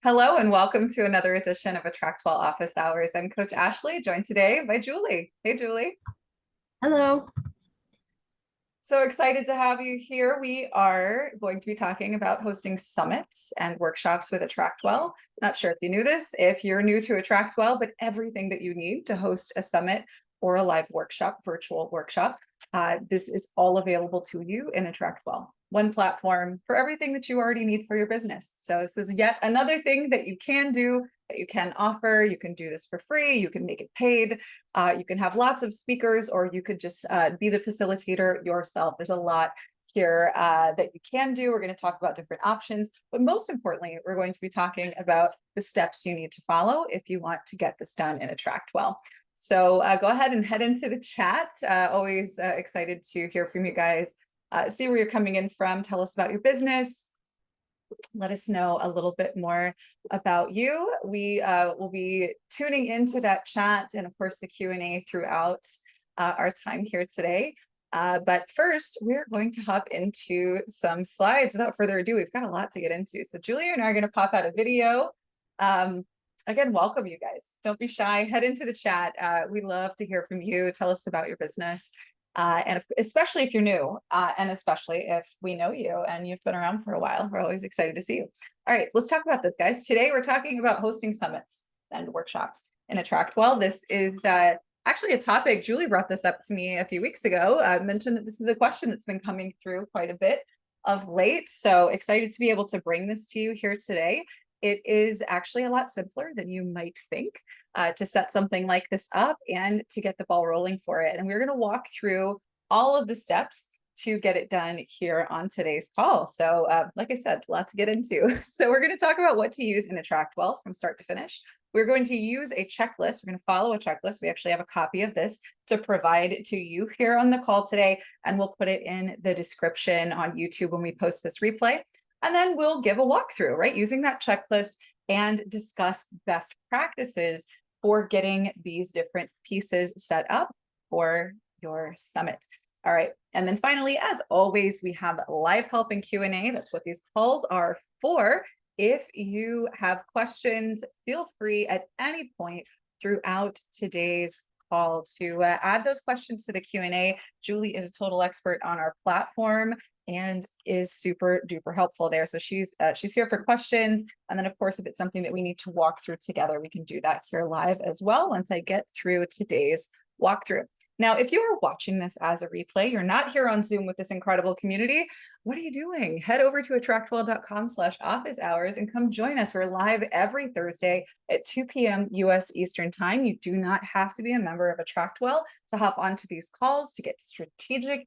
Hello and welcome to another edition of AttractWell Office Hours. I'm Coach Ashley, joined today by Julie. Hey, Julie. Hello. So excited to have you here. We are going to be talking about hosting summits and workshops with AttractWell. Not sure if you knew this, if you're new to AttractWell, but everything that you need to host a summit or a live workshop, virtual workshop, this is all available to you in AttractWell. One platform for everything that you already need for your business. So this is yet another thing that you can do, that you can offer. You can do this for free. You can make it paid. You can have lots of speakers, or you could just be the facilitator yourself. There's a lot here that you can do. We're going to talk about different options, but most importantly, we're going to be talking about the steps you need to follow if you want to get this done in AttractWell. So go ahead and head into the chat. Always excited to hear from you guys. See where you're coming in from. Tell us about your business. Let us know a little bit more about you. We will be tuning into that chat and of course the Q&A throughout our time here today. But first, we're going to hop into some slides. Without further ado, we've got a lot to get into. So Julia and I are going to pop out a video. Again, welcome you guys. Don't be shy. Head into the chat. We love to hear from you. Tell us about your business. And especially if you're new, and especially if we know you and you've been around for a while, we're always excited to see you. All right, let's talk about this, guys. Today, we're talking about hosting summits and workshops in AttractWell. This is actually a topic. Julie brought this up to me a few weeks ago. Mentioned that this is a question that's been coming through quite a bit of late. So excited to be able to bring this to you here today. It is actually a lot simpler than you might think to set something like this up and to get the ball rolling for it. And we're going to walk through all of the steps to get it done here on today's call. So like I said, a lot to get into. So we're going to talk about what to use in AttractWell from start to finish. We're going to use a checklist. We're going to follow a checklist. We actually have a copy of this to provide to you here on the call today, and we'll put it in the description on YouTube when we post this replay. And then we'll give a walkthrough, right, using that checklist and discuss best practices for getting these different pieces set up for your summit. All right. And then finally, as always, we have live help and Q&A. That's what these calls are for. If you have questions, feel free at any point throughout today's call to add those questions to the Q&A. Julie is a total expert on our platform and is super duper helpful there. So she's here for questions. And then of course, if it's something that we need to walk through together, we can do that here live as well once I get through today's walkthrough. Now, if you are watching this as a replay, you're not here on Zoom with this incredible community, what are you doing? Head over to attractwell.com/office hours and come join us. We're live every Thursday at 2 p.m. US Eastern Time. You do not have to be a member of AttractWell to hop onto these calls to get strategic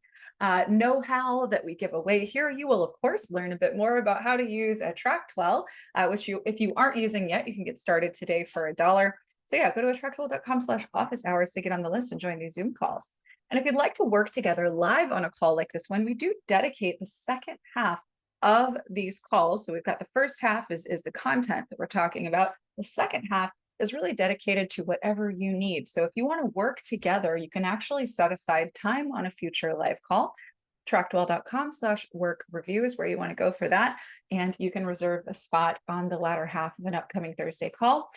know-how that we give away here. You will, of course, learn a bit more about how to use AttractWell, which if you aren't using yet, you can get started today for $1. So yeah, go to attractwell.com/office hours to get on the list and join these Zoom calls. And if you'd like to work together live on a call like this one, we do dedicate the second half of these calls. So we've got the first half is the content that we're talking about. The second half is really dedicated to whatever you need. So if you want to work together, you can actually set aside time on a future live call. AttractWell.com/work review is where you want to go for that. And you can reserve a spot on the latter half of an upcoming Thursday call.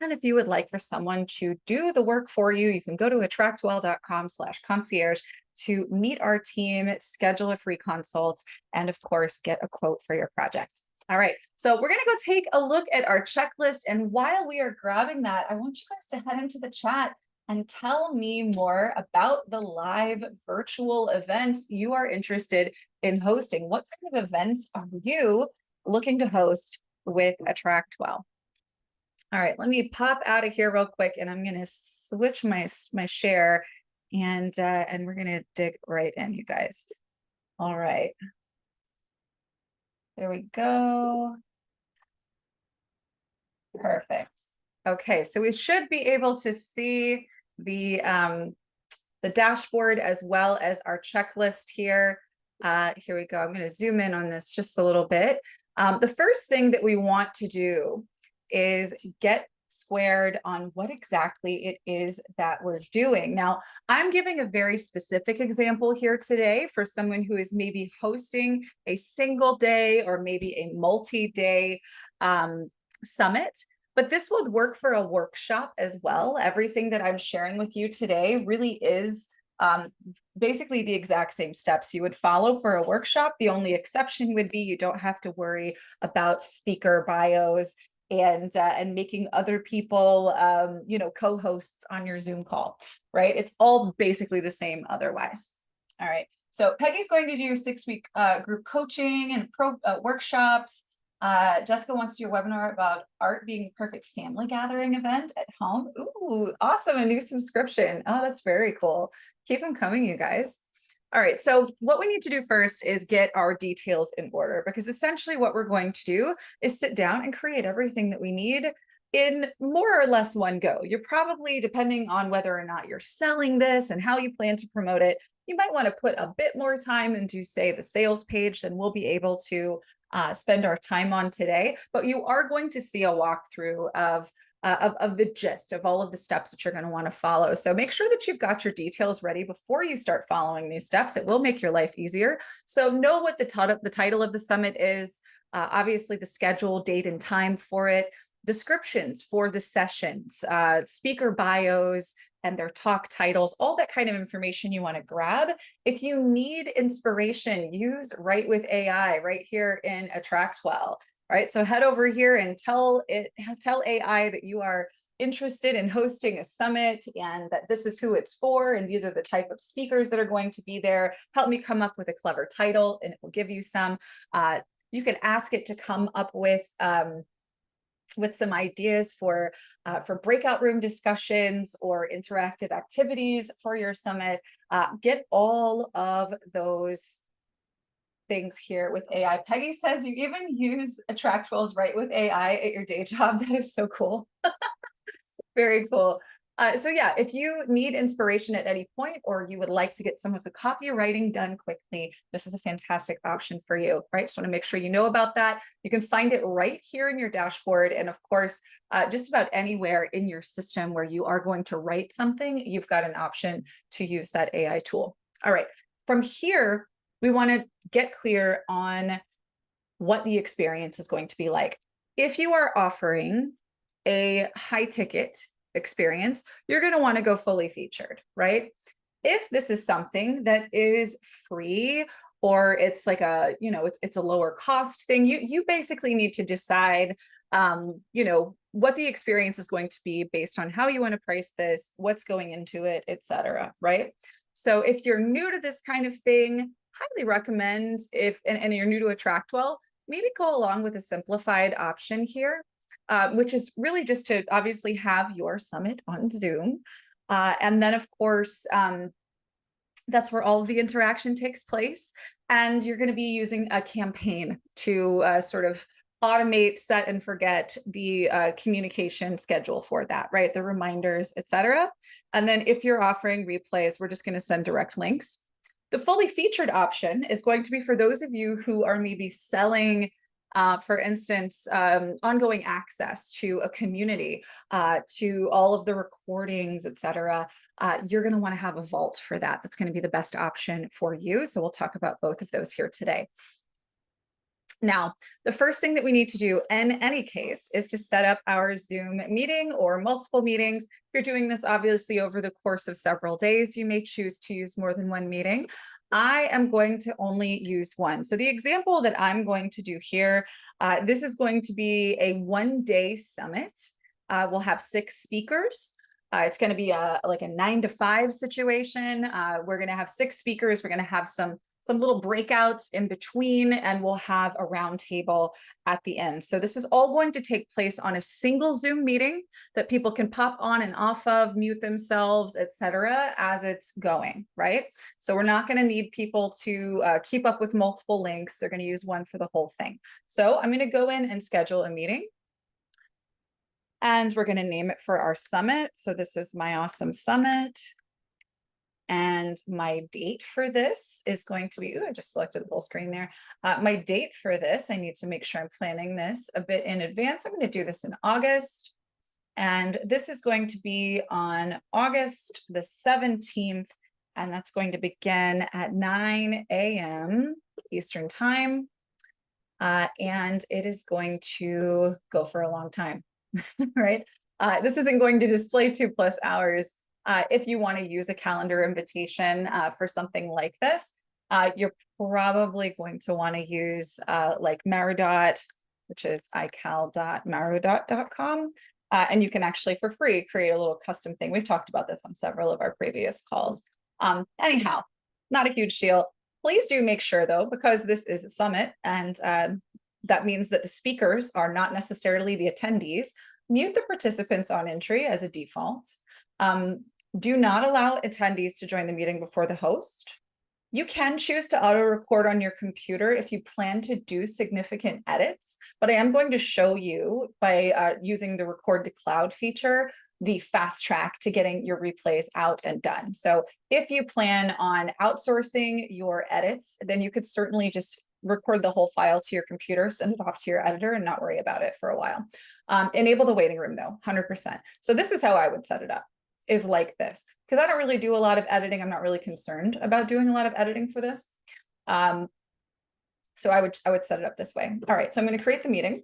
And if you would like for someone to do the work for you, you can go to attractwell.com/concierge to meet our team, schedule a free consult, and of course, get a quote for your project. All right, so we're going to go take a look at our checklist. And while we are grabbing that, I want you guys to head into the chat and tell me more about the live virtual events you are interested in hosting. What kind of events are you looking to host with AttractWell? All right, let me pop out of here real quick, and I'm going to switch my share, and we're going to dig right in, you guys. All right. There we go. Perfect. Okay, so we should be able to see the dashboard as well as our checklist here. Here we go. I'm going to zoom in on this just a little bit. The first thing that we want to do is get squared on what exactly it is that we're doing. Now, I'm giving a very specific example here today for someone who is maybe hosting a single day or maybe a multi-day summit, but this would work for a workshop as well. Everything that I'm sharing with you today really is basically the exact same steps you would follow for a workshop. The only exception would be you don't have to worry about speaker bios and making other people co-hosts on your Zoom call, right? It's all basically the same otherwise. All right. So Peggy's going to do 6-week group coaching and workshops. Jessica wants to do a webinar about art being a perfect family gathering event at home. Ooh, awesome. A new subscription. Oh, that's very cool. Keep them coming, you guys. All right. So what we need to do first is get our details in order, because essentially what we're going to do is sit down and create everything that we need in more or less one go. You're probably, depending on whether or not you're selling this and how you plan to promote it, you might want to put a bit more time into, say, the sales page than we'll be able to spend our time on today. But you are going to see a walkthrough of the gist of all of the steps that you're going to want to follow. So make sure that you've got your details ready before you start following these steps. It will make your life easier. So know what the title of the summit is, obviously the schedule, date, and time for it, descriptions for the sessions, speaker bios, and their talk titles, all that kind of information you want to grab. If you need inspiration, use Write with AI right here in AttractWell. Right, so head over here and tell AI that you are interested in hosting a summit and that this is who it's for and these are the type of speakers that are going to be there. Help me come up with a clever title, and it will give you some. You can ask it to come up with some ideas for breakout room discussions or interactive activities for your summit. Get all of those things here with AI. Peggy says you even use AttractWell's Write with AI at your day job. That is so cool. Very cool. So yeah, if you need inspiration at any point, or you would like to get some of the copywriting done quickly, this is a fantastic option for you, right? Just want to make sure you know about that. You can find it right here in your dashboard. And of course, just about anywhere in your system where you are going to write something, you've got an option to use that AI tool. All right, from here, we want to get clear on what the experience is going to be like. If you are offering a high ticket experience, you're going to want to go fully featured, right? If this is something that is free, or it's like a, it's a lower cost thing, you basically need to decide, what the experience is going to be based on how you want to price this, what's going into it, etc. Right? So if you're new to this kind of thing, highly recommend and you're new to AttractWell, maybe go along with a simplified option here, which is really just to obviously have your summit on Zoom. And then of course, that's where all of the interaction takes place. And you're going to be using a campaign to sort of automate, set and forget the communication schedule for that, right? The reminders, etc. And then if you're offering replays, we're just going to send direct links. The fully featured option is going to be for those of you who are maybe selling, for instance, ongoing access to a community, to all of the recordings, etc. You're going to want to have a vault for that. That's going to be the best option for you. So we'll talk about both of those here today. Now, the first thing that we need to do in any case is to set up our Zoom meeting or multiple meetings. If you're doing this obviously over the course of several days, you may choose to use more than one meeting. I am going to only use one. So the example that I'm going to do here, this is going to be a one-day summit. We'll have 6 speakers. It's going to be like a 9-to-5 situation. We're going to have 6 speakers. We're going to have some little breakouts in between, and we'll have a round table at the end. So this is all going to take place on a single Zoom meeting that people can pop on and off of, mute themselves, etc., as it's going, right? So we're not going to need people to keep up with multiple links. They're going to use one for the whole thing. So I'm going to go in and schedule a meeting. And we're going to name it for our summit. So this is my awesome summit. And my date for this is going to be, ooh, I just selected the full screen there. My date for this, I need to make sure I'm planning this a bit in advance. I'm going to do this in August. And this is going to be on August the 17th. And that's going to begin at 9 a.m. Eastern time. and it is going to go for a long time, right? This isn't going to display 2+ hours. If you want to use a calendar invitation for something like this, you're probably going to want to use like Marudot, which is ical.marudot.com. And you can actually, for free, create a little custom thing. We've talked about this on several of our previous calls. Anyhow, not a huge deal. Please do make sure, though, because this is a summit, and that means that the speakers are not necessarily the attendees. Mute the participants on entry as a default. Do not allow attendees to join the meeting before the host. You can choose to auto record on your computer if you plan to do significant edits, but I am going to show you by using the record to cloud feature, the fast track to getting your replays out and done. So if you plan on outsourcing your edits, then you could certainly just record the whole file to your computer, send it off to your editor, and not worry about it for a while. Enable the waiting room though, 100%. So this is how I would set it up, is like this, because I don't really do a lot of editing. I'm not really concerned about doing a lot of editing for this. So I would set it up this way. All right, so I'm going to create the meeting.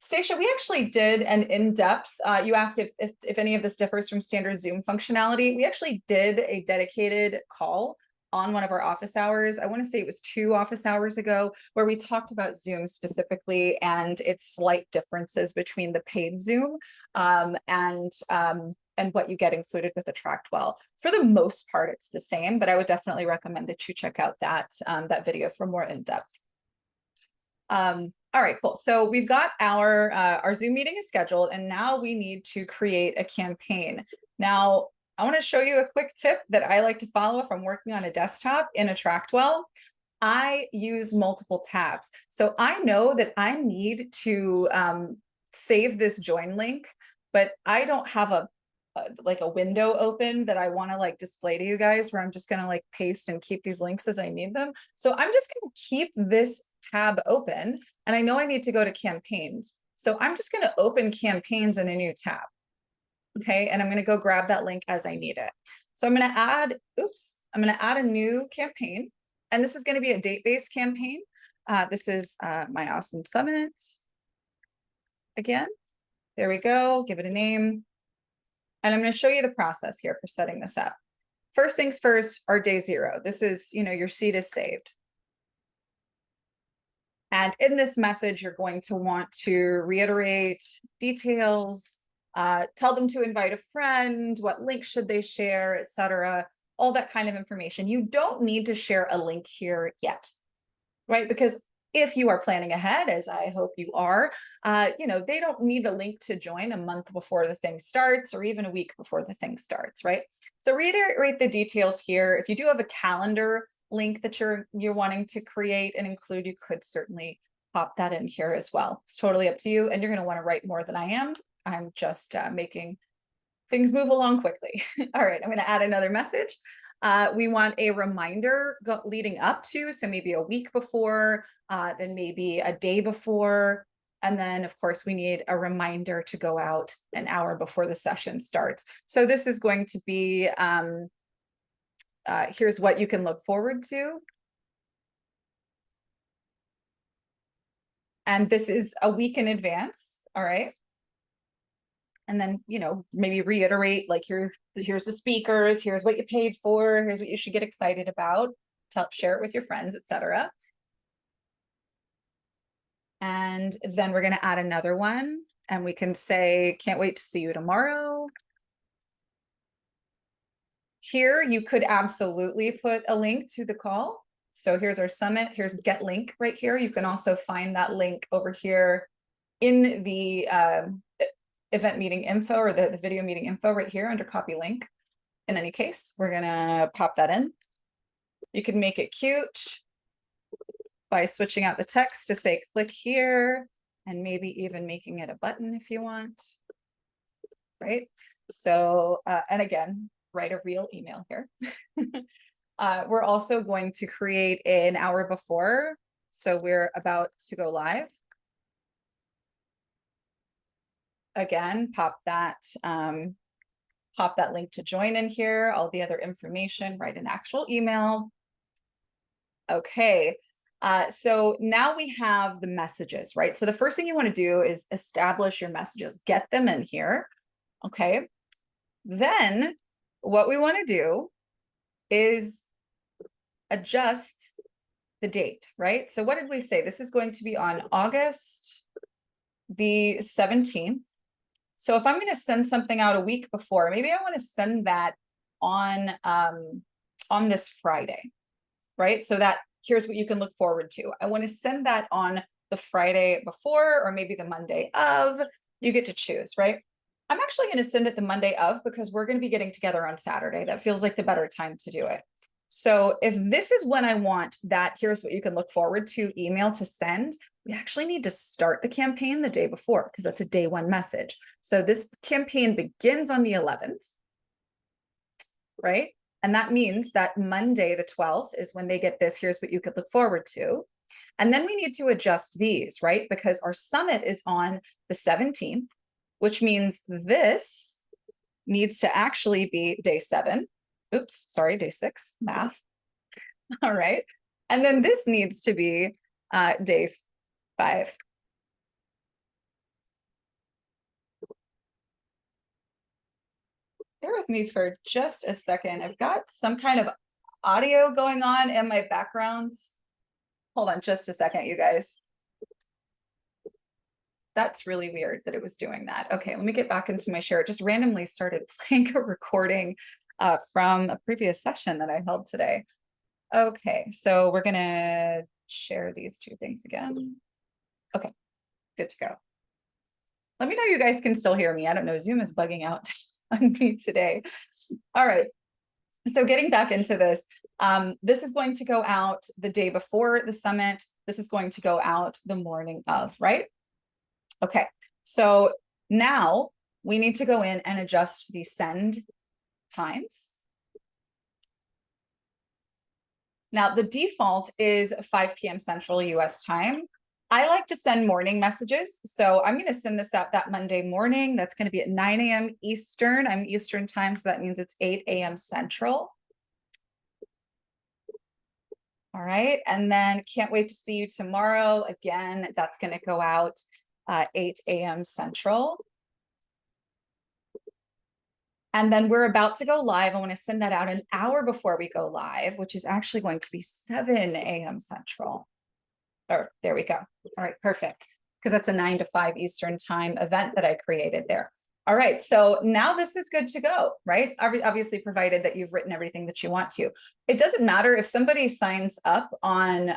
Stacia, we actually did an in-depth, you asked if any of this differs from standard Zoom functionality. We actually did a dedicated call on one of our office hours. I want to say it was 2 office hours ago, where we talked about Zoom specifically and its slight differences between the paid Zoom and what you get included with AttractWell. For the most part, it's the same, but I would definitely recommend that you check out that video for more in-depth. All right, cool. So we've got our Zoom meeting is scheduled, and now we need to create a campaign. Now, I want to show you a quick tip that I like to follow if I'm working on a desktop in AttractWell. I use multiple tabs. So I know that I need to save this join link, but I don't have a window open that I want to like display to you guys, where I'm just going to like paste and keep these links as I need them. So I'm just going to keep this tab open, and I know I need to go to campaigns. So I'm just going to open campaigns in a new tab. Okay, and I'm going to go grab that link as I need it. So I'm going to add, I'm going to add a new campaign, and this is going to be a date-based campaign. This is my awesome summit. Again, there we go. Give it a name. And I'm going to show you the process here for setting this up. First things first, our day 0. This is, your seat is saved. And in this message, you're going to want to reiterate details, tell them to invite a friend, what link should they share, etc. All that kind of information. You don't need to share a link here yet, right? Because if you are planning ahead, as I hope you are, they don't need a link to join a month before the thing starts, or even a week before the thing starts, right? So reiterate the details here. If you do have a calendar link that you're wanting to create and include, you could certainly pop that in here as well. It's totally up to you, and you're going to want to write more than I am. I'm just making things move along quickly. All right, I'm going to add another message. We want a reminder leading up to, so maybe a week before, then maybe a day before, and then of course we need a reminder to go out an hour before the session starts. So this is going to be, here's what you can look forward to. And this is a week in advance, all right? And then, maybe reiterate, like, here's the speakers, here's what you paid for, here's what you should get excited about, share it with your friends, etc. And then we're going to add another one, and we can say, can't wait to see you tomorrow. Here, you could absolutely put a link to the call. So here's our summit, here's get link right here. You can also find that link over here in the event meeting info, or the video meeting info right here under copy link. In any case, we're gonna pop that in. You can make it cute by switching out the text to say click here, and maybe even making it a button if you want, right? So, and again, write a real email here. We're also going to create an hour before, so we're about to go live. Again, pop that link to join in here, all the other information, write an actual email. Okay. So now we have the messages, right? So the first thing you want to do is establish your messages, get them in here. Okay. Then what we want to do is adjust the date, right? So what did we say? This is going to be on August the 17th. So if I'm going to send something out a week before, maybe I want to send that on this Friday, right? So that here's what you can look forward to. I want to send that on the Friday before, or maybe the Monday of. You get to choose, right? I'm actually going to send it the Monday of because we're going to be getting together on Saturday. That feels like the better time to do it. So if this is when I want that, here's what you can look forward to email to send, we actually need to start the campaign the day before because that's a day one message. So this campaign begins on the 11th, right? And that means that Monday, the 12th, is when they get this. Here's what you could look forward to. And then we need to adjust these, right? Because our summit is on the 17th, which means this needs to actually be day 7. Oops, sorry, day 6, math. All right. And then this needs to be day 5. Bear with me for just a second. I've got some kind of audio going on in my background. Hold on just a second, you guys. That's really weird that it was doing that. Okay, let me get back into my share. It just randomly started playing a recording from a previous session that I held today. Okay, so we're gonna share these two things again. Okay, good to go. Let me know you guys can still hear me. I don't know, Zoom is bugging out on me today. All right, so getting back into this, this is going to go out the day before the summit. This is going to go out the morning of, right? Okay, so now we need to go in and adjust the send times. Now, the default is 5 p.m. Central US time. I like to send morning messages. So I'm going to send this out that Monday morning. That's going to be at 9 a.m. Eastern. I'm Eastern time, so that means it's 8 a.m. Central. All right. And then can't wait to see you tomorrow. Again, that's going to go out 8 a.m. Central. And then we're about to go live. I want to send that out an hour before we go live, which is actually going to be 7 a.m. Central. Or there we go. All right, perfect. Because that's a 9 to 5 Eastern time event that I created there. All right, so now this is good to go, right? Obviously, provided that you've written everything that you want to. It doesn't matter if somebody signs up on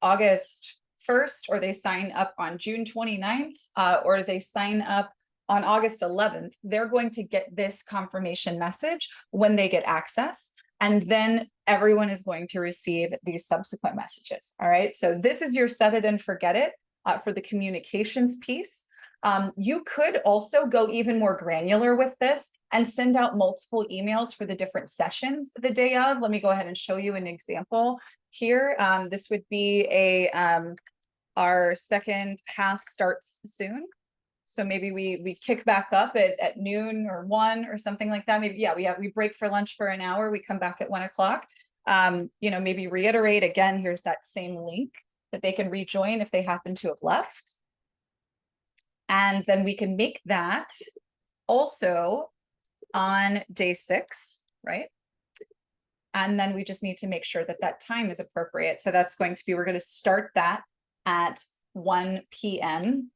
August 1st, or they sign up on June 29th, or they sign up on August 11th, they're going to get this confirmation message when they get access. And then everyone is going to receive these subsequent messages. All right. So this is your set it and forget it for the communications piece. You could also go even more granular with this and send out multiple emails for the different sessions the day of. Let me go ahead and show you an example here. This would be our second half starts soon. So maybe we kick back up at noon or 1 or something like that. Maybe, yeah, we break for lunch for an hour. We come back at 1 o'clock. Maybe reiterate again, here's that same link that they can rejoin if they happen to have left. And then we can make that also on day 6, right? And then we just need to make sure that that time is appropriate. So that's going to be, we're going to start that at 1 p.m.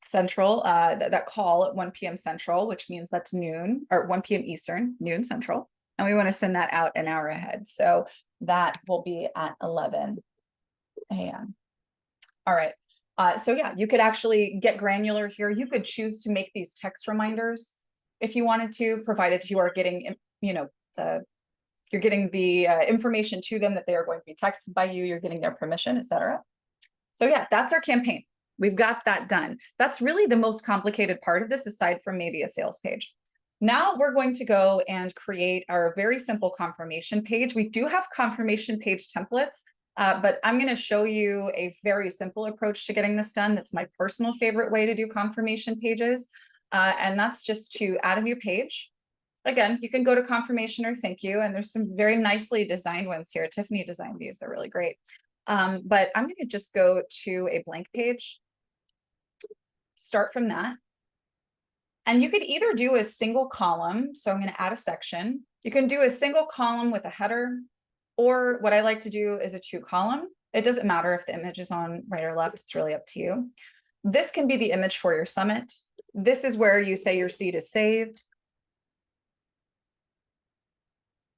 Central, that call at 1 p.m. Central, which means that's noon, or 1 p.m. Eastern, noon Central. And we want to send that out an hour ahead. So that will be at 11 a.m. All right. So yeah, you could actually get granular here. You could choose to make these text reminders if you wanted to, provided you are getting, you're getting the information to them that they are going to be texted by you, you're getting their permission, etc. So yeah, that's our campaign. We've got that done. That's really the most complicated part of this, aside from maybe a sales page. Now we're going to go and create our very simple confirmation page. We do have confirmation page templates, but I'm going to show you a very simple approach to getting this done. That's my personal favorite way to do confirmation pages. And that's just to add a new page. again, you can go to confirmation or thank you, and there's some very nicely designed ones here. Tiffany designed these, they're really great. But I'm going to just go to a blank page, start from that. And you could either do a single column. So I'm going to add a section. You can do a single column with a header, or what I like to do is a 2-column. It doesn't matter if the image is on right or left. It's really up to you. This can be the image for your summit. This is where you say your seat is saved.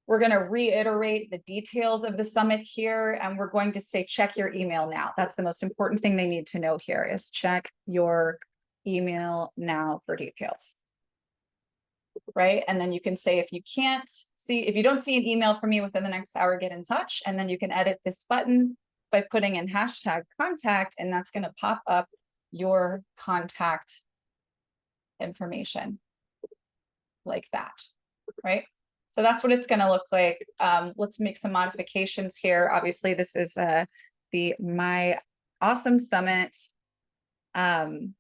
We're going to reiterate the details of the summit here, and we're going to say, check your email now. That's the most important thing they need to know here is check your email now for details. Right? And then you can say, if you don't see an email from me within the next hour, get in touch. And then you can edit this button by putting in #contact, and that's going to pop up your contact information like that, right? So that's what it's going to look like. Let's make some modifications here. Obviously, this is the My Awesome Summit. And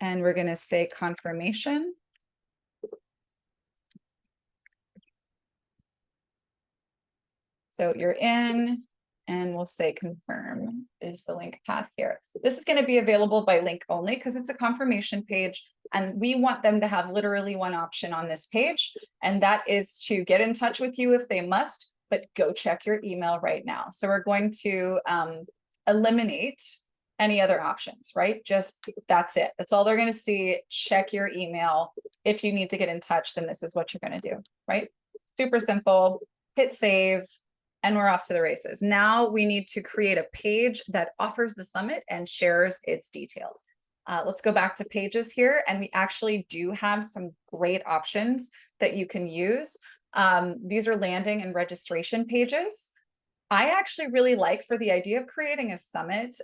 we're going to say confirmation. So you're in, and we'll say confirm is the link path here. This is going to be available by link only because it's a confirmation page. And we want them to have literally one option on this page. And that is to get in touch with you if they must, but go check your email right now. So we're going to eliminate any other options, right? Just that's it. That's all they're going to see. Check your email. If you need to get in touch, then this is what you're going to do, right? Super simple. Hit save. And we're off to the races. Now we need to create a page that offers the summit and shares its details. Let's go back to pages here. And we actually do have some great options that you can use. These are landing and registration pages. I actually really like, for the idea of creating a summit,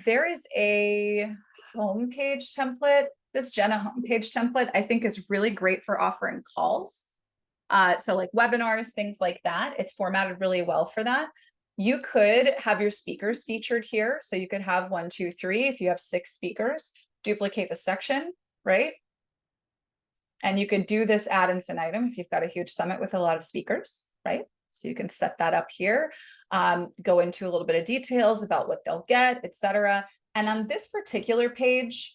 there is a homepage template. This Jenna homepage template, I think, is really great for offering calls. So like webinars, things like that. It's formatted really well for that. You could have your speakers featured here. So you could have 1, 2, 3. If you have 6 speakers, duplicate the section, right? And you could do this ad infinitum if you've got a huge summit with a lot of speakers, right? So you can set that up here, go into a little bit of details about what they'll get, etc. And on this particular page,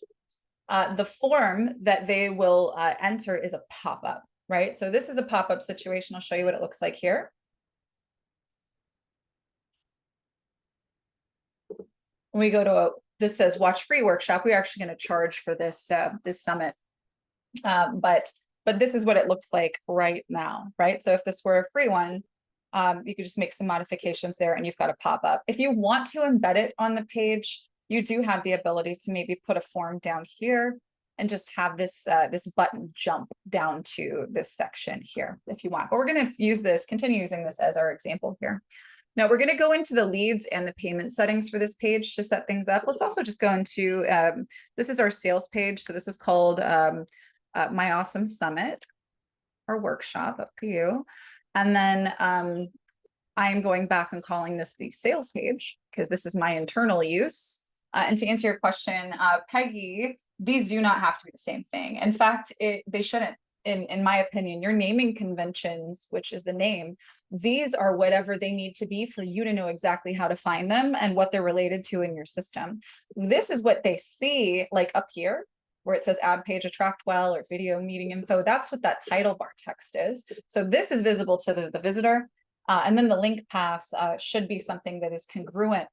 the form that they will enter is a pop-up, right? So this is a pop-up situation. I'll show you what it looks like here. When we go to this says watch free workshop, we're actually going to charge for this this summit. But this is what it looks like right now, right? So if this were a free one, you could just make some modifications there and you've got a pop-up. If you want to embed it on the page, you do have the ability to maybe put a form down here and just have this this button jump down to this section here if you want. But we're going to use this, continue using this as our example here. Now we're going to go into the leads and the payment settings for this page to set things up. Let's also just go into, this is our sales page. So this is called My Awesome Summit or Workshop, up to you. And then I'm going back and calling this the sales page because this is my internal use. And to answer your question, Peggy, these do not have to be the same thing. In fact, they shouldn't. In my opinion, your naming conventions, which is the name, these are whatever they need to be for you to know exactly how to find them and what they're related to in your system. This is what they see like up here, where it says add page AttractWell or video meeting info. That's what that title bar text is. So this is visible to the visitor. And then the link path should be something that is congruent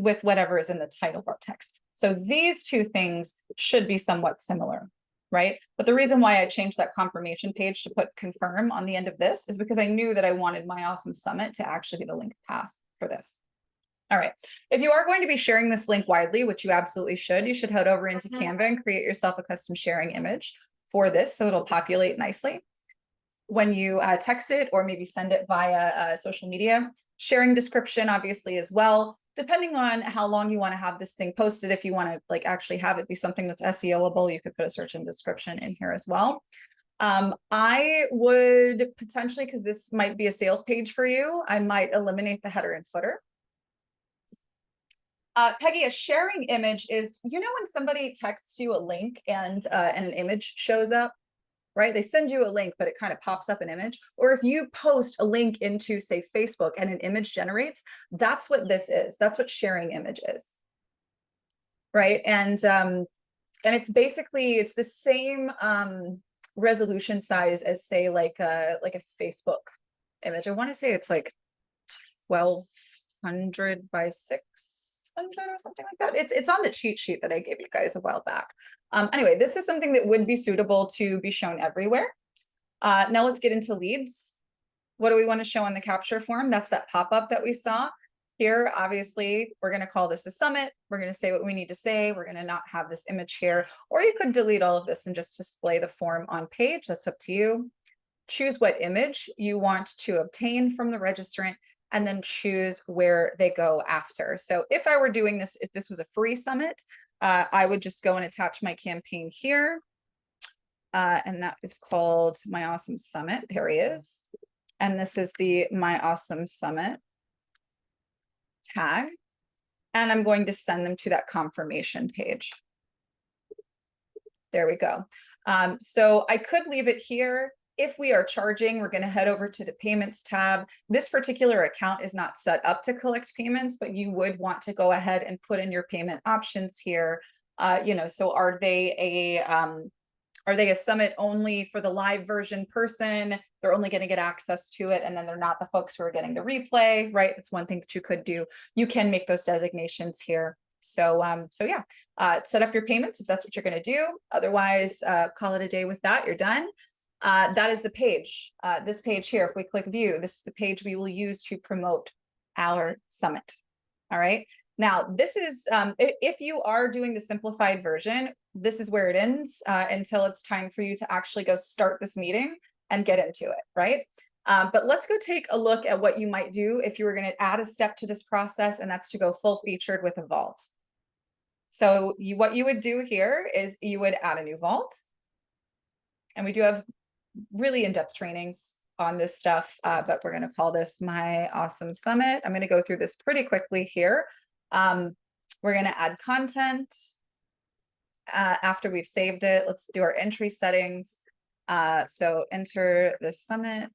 with whatever is in the title bar text. So these two things should be somewhat similar, right? But the reason why I changed that confirmation page to put confirm on the end of this is because I knew that I wanted My Awesome Summit to actually be the link path for this. All right. If you are going to be sharing this link widely, which you absolutely should, you should head over into Canva and create yourself a custom sharing image for this so it'll populate nicely. When you text it or maybe send it via social media, sharing description obviously as well. Depending on how long you want to have this thing posted, if you want to like actually have it be something that's SEOable, you could put a search and description in here as well. I would potentially, because this might be a sales page for you, I might eliminate the header and footer. Peggy, a sharing image is, you know, when somebody texts you a link and an image shows up, right? They send you a link, but it kind of pops up an image. Or if you post a link into, say, Facebook and an image generates, that's what this is. That's what sharing image is, right? And it's basically, it's the same resolution size as, say, like a Facebook image. I want to say it's like 1200 by 600 or something like that. It's on the cheat sheet that I gave you guys a while back. Anyway, this is something that would be suitable to be shown everywhere. Now let's get into leads. What do we want to show on the capture form? That's that pop-up that we saw. Here, obviously, we're going to call this a summit. We're going to say what we need to say. We're going to not have this image here, or you could delete all of this and just display the form on page. That's up to you. Choose what image you want to obtain from the registrant, and then choose where they go after. So if I were doing this, if this was a free summit, I would just go and attach my campaign here. And that is called My Awesome Summit. There he is. And this is the My Awesome Summit tag. And I'm going to send them to that confirmation page. There we go. So I could leave it here. If we are charging, we're going to head over to the payments tab. This particular account is not set up to collect payments, but you would want to go ahead and put in your payment options here. You know, so are they a summit only for the live version person? They're only going to get access to it, and then they're not the folks who are getting the replay, right? That's one thing that you could do. You can make those designations here. So yeah, set up your payments if that's what you're going to do. Otherwise, call it a day with that. You're done. That is the page. This page here, if we click view, this is the page we will use to promote our summit. All right. Now, this is, if you are doing the simplified version, this is where it ends until it's time for you to actually go start this meeting and get into it, right? But let's go take a look at what you might do if you were going to add a step to this process, and that's to go full featured with a vault. So what you would do here is you would add a new vault. And we do have really in-depth trainings on this stuff, but we're going to call this My Awesome Summit. I'm going to go through this pretty quickly here. We're going to add content after we've saved it. Let's do our entry settings. So enter the summit.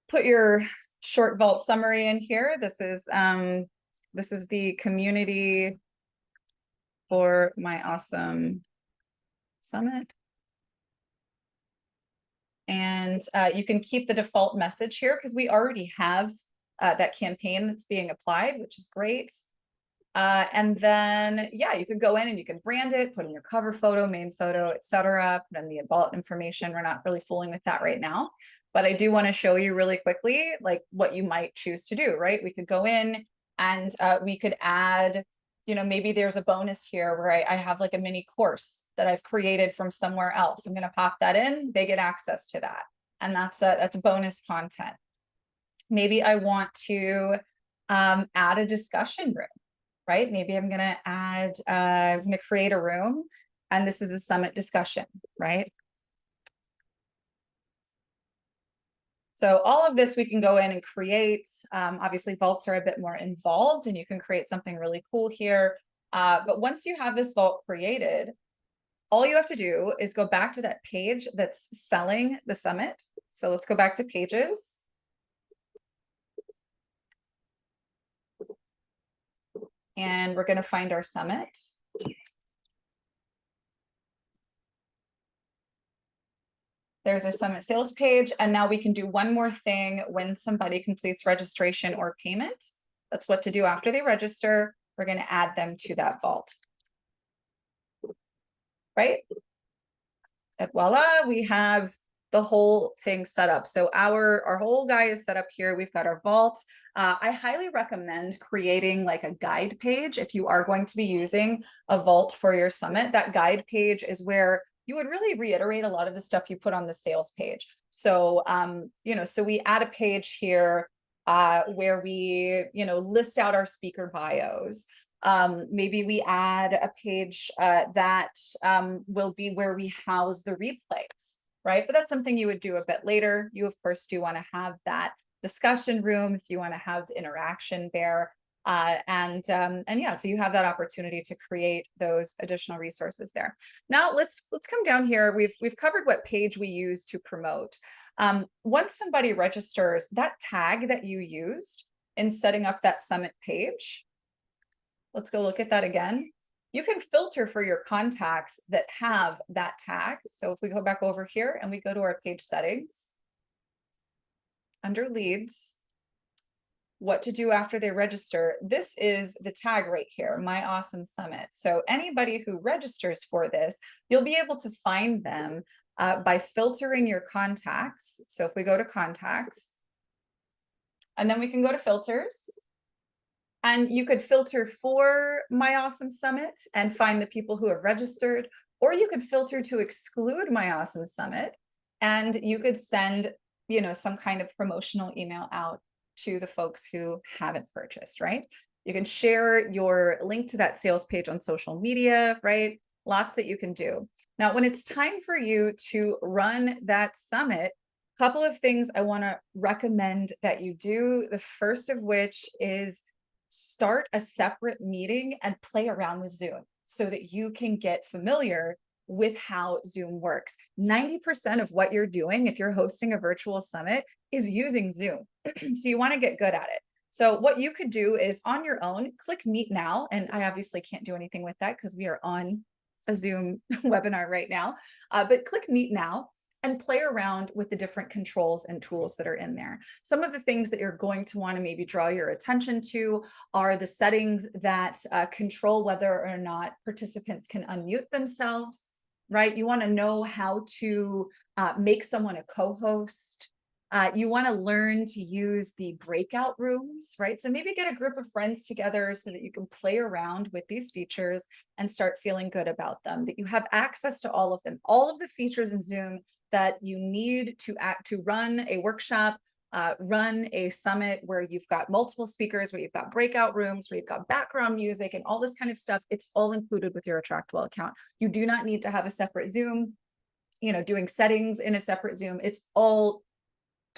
Put your short vault summary in here. This is the community for My Awesome Summit. And you can keep the default message here because we already have that campaign that's being applied, which is great. And then, yeah, you could go in and you can brand it, put in your cover photo, main photo, etc. Put in the about information. We're not really fooling with that right now, but I do want to show you really quickly, like what you might choose to do, right? We could go in and we could add, you know, maybe there's a bonus here where I have like a mini course that I've created from somewhere else. I'm going to pop that in. They get access to that. And that's bonus content. Maybe I want to add a discussion room, right? Maybe I'm going to add, I'm going to create a room, and this is the summit discussion, right? So all of this we can go in and create. Obviously, vaults are a bit more involved, and you can create something really cool here. But once you have this vault created, all you have to do is go back to that page that's selling the summit. So let's go back to pages. And we're going to find our summit. There's our summit sales page. And now we can do one more thing when somebody completes registration or payment. That's what to do after they register. We're going to add them to that vault. Right? And voila, we have the whole thing set up. So our whole guy is set up here. We've got our vault. I highly recommend creating like a guide page if you are going to be using a vault for your summit. That guide page is where you would really reiterate a lot of the stuff you put on the sales page. So, you know, so we add a page here where we, you know, list out our speaker bios. Maybe we add a page that will be where we house the replays, right? But that's something you would do a bit later. You, of course, do want to have that discussion room if you want to have interaction there. And yeah, so you have that opportunity to create those additional resources there. Now let's come down here. We've covered what page we use to promote. Once somebody registers, that tag that you used in setting up that summit page, let's go look at that again. You can filter for your contacts that have that tag. So if we go back over here and we go to our page settings, under leads, what to do after they register, this is the tag right here, My Awesome Summit. So anybody who registers for this, you'll be able to find them by filtering your contacts. So if we go to contacts, and then we can go to filters, and you could filter for My Awesome Summit and find the people who have registered, or you could filter to exclude My Awesome Summit, and you could send, you know, some kind of promotional email out to the folks who haven't purchased, right? You can share your link to that sales page on social media, right? Lots that you can do. Now, when it's time for you to run that summit, a couple of things I want to recommend that you do. The first of which is start a separate meeting and play around with Zoom so that you can get familiar with how Zoom works. 90% of what you're doing, if you're hosting a virtual summit, is using Zoom. So you want to get good at it. So what you could do is on your own, click Meet Now. And I obviously can't do anything with that because we are on a Zoom webinar right now, but click Meet Now and play around with the different controls and tools that are in there. Some of the things that you're going to want to maybe draw your attention to are the settings that control whether or not participants can unmute themselves, right? You want to know how to make someone a co-host. You want to learn to use the breakout rooms, right? So maybe get a group of friends together so that you can play around with these features and start feeling good about them, that you have access to all of them, all of the features in Zoom that you need to run a workshop, run a summit where you've got multiple speakers, where you've got breakout rooms, where you've got background music and all this kind of stuff. It's all included with your AttractWell account. You do not need to have a separate Zoom, you know, doing settings in a separate Zoom. It's all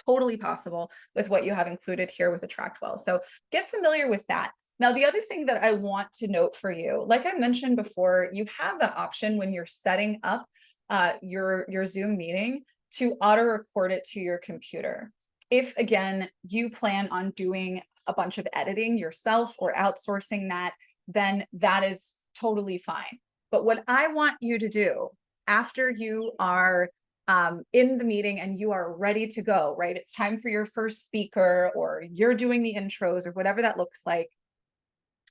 totally possible with what you have included here with AttractWell. So get familiar with that. Now, the other thing that I want to note for you, like I mentioned before, you have the option when you're setting up your Zoom meeting to auto record it to your computer. If again, you plan on doing a bunch of editing yourself or outsourcing that, then that is totally fine. But what I want you to do after you are in the meeting and you are ready to go, right? It's time for your first speaker or you're doing the intros or whatever that looks like.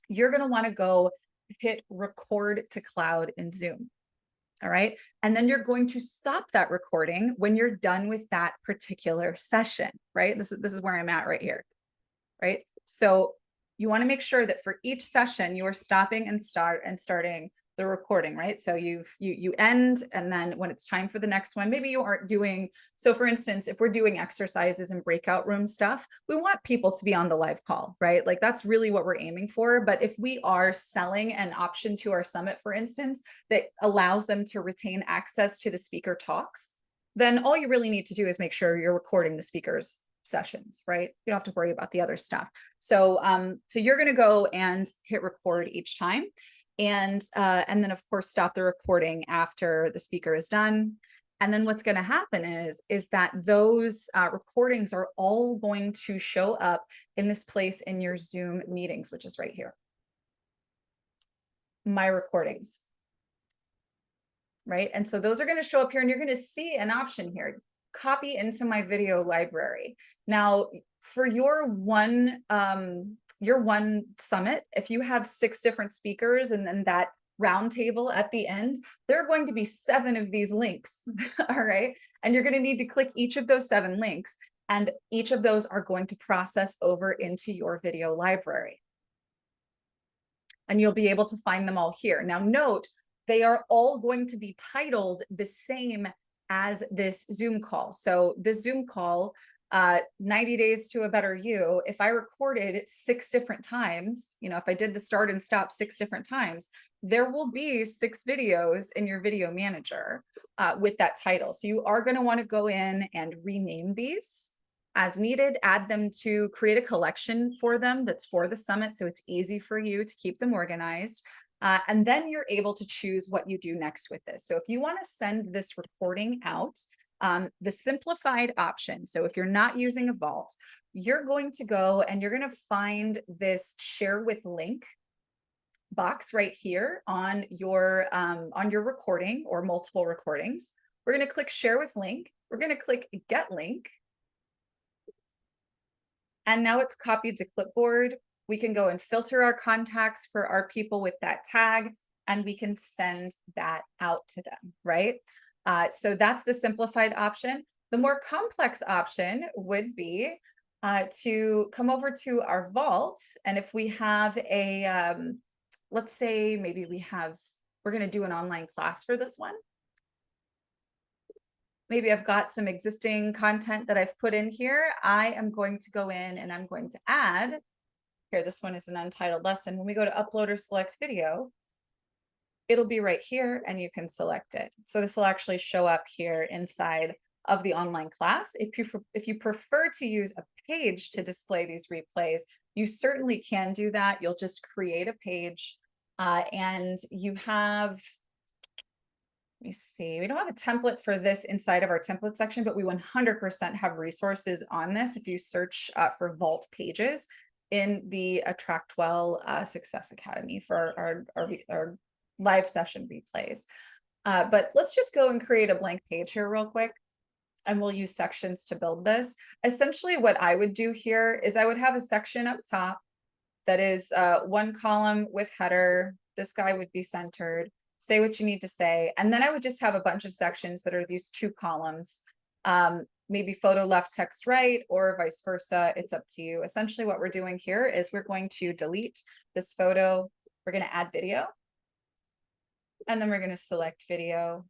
You're going to want to go hit record to cloud in Zoom. All right. And then you're going to stop that recording when you're done with that particular session, right? This is where I'm at right here, right? So you want to make sure that for each session you are stopping and starting the recording, right? So you end, and then when it's time for the next one, maybe you aren't doing, so for instance, if we're doing exercises and breakout room stuff, we want people to be on the live call, right? Like that's really what we're aiming for. But if we are selling an option to our summit, for instance, that allows them to retain access to the speaker talks, then all you really need to do is make sure you're recording the speakers sessions, right? You don't have to worry about the other stuff. So so you're going to go and hit record each time. And then of course, stop the recording after the speaker is done. And then what's going to happen is that those recordings are all going to show up in this place in your Zoom meetings, which is right here. My recordings. Right. And so those are going to show up here and you're going to see an option here, copy into my video library. Now for your one summit, if you have 6 different speakers and then that round table at the end, there are going to be 7 of these links. All right. And you're going to need to click each of those 7 links, and each of those are going to process over into your video library. And you'll be able to find them all here. Now note, they are all going to be titled the same as this Zoom call. So this Zoom call, 90 days to a better you, if I recorded 6 different times, you know, if I did the start and stop 6 different times, there will be 6 videos in your video manager with that title. So you are going to want to go in and rename these. as needed, add them to create a collection for them that's for the summit, so it's easy for you to keep them organized. And then you're able to choose what you do next with this. So if you want to send this recording out, the simplified option, so if you're not using a vault, you're going to go and you're going to find this share with link box right here on your recording or multiple recordings. We're going to click share with link. We're going to click get link. And now it's copied to clipboard. We can go and filter our contacts for our people with that tag, and we can send that out to them, right? So that's the simplified option. The more complex option would be to come over to our vault. And if we have a, let's say maybe we're going to do an online class for this one. Maybe I've got some existing content that I've put in here. I am going to go in and I'm going to add, here, this one is an untitled lesson. When we go to upload or select video, it'll be right here and you can select it. So this will actually show up here inside of the online class. If you prefer to use a page to display these replays, you certainly can do that. You'll just create a page and you have, let me see, we don't have a template for this inside of our template section, but we 100% have resources on this. If you search for vault pages in the AttractWell Success Academy for our live session replays. But let's just go and create a blank page here real quick, and we'll use sections to build this. Essentially what I would do here is I would have a section up top that is one column with header. This guy would be centered. Say what you need to say. And then I would just have a bunch of sections that are these two columns, maybe photo left, text right, or vice versa. It's up to you. Essentially what we're doing here is we're going to delete this photo. We're going to add video. And then we're going to select video.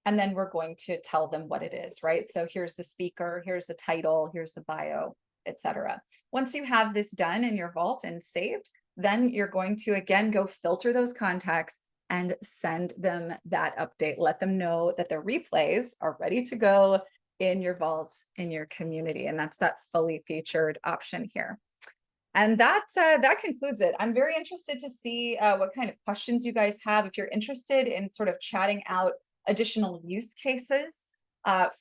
And then we're going to tell them what it is, right? So here's the speaker, here's the title, here's the bio, etc. Once you have this done in your vault and saved, then you're going to, again, go filter those contacts and send them that update. Let them know that their replays are ready to go in your vault, in your community. And that's that fully featured option here. And that concludes it. I'm very interested to see what kind of questions you guys have. If you're interested in sort of chatting out additional use cases